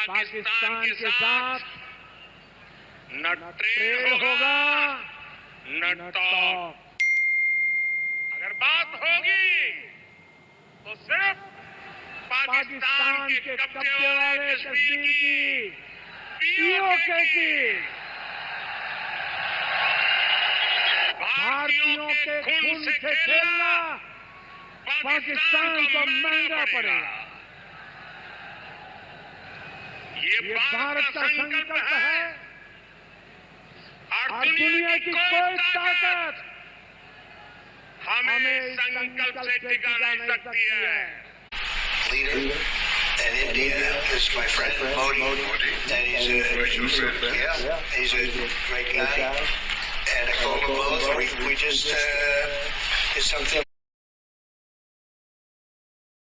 पाकिस्तान के साथ न ट्रेड होगा न टॉक। अगर बात होगी तो सिर्फ पाकिस्तान के कब्जे वाले कश्मीर की, पीओके की, भारतीयों के खून से खेलना पाकिस्तान को महंगा पड़ेगा। ये भारत का संकल्प है और दुनिया की कोई ताकत हमें संकल्प से टिका नहीं सकती है। Leader in India is my friend Modi, and he's a great guy, and I call him both. We just it's something.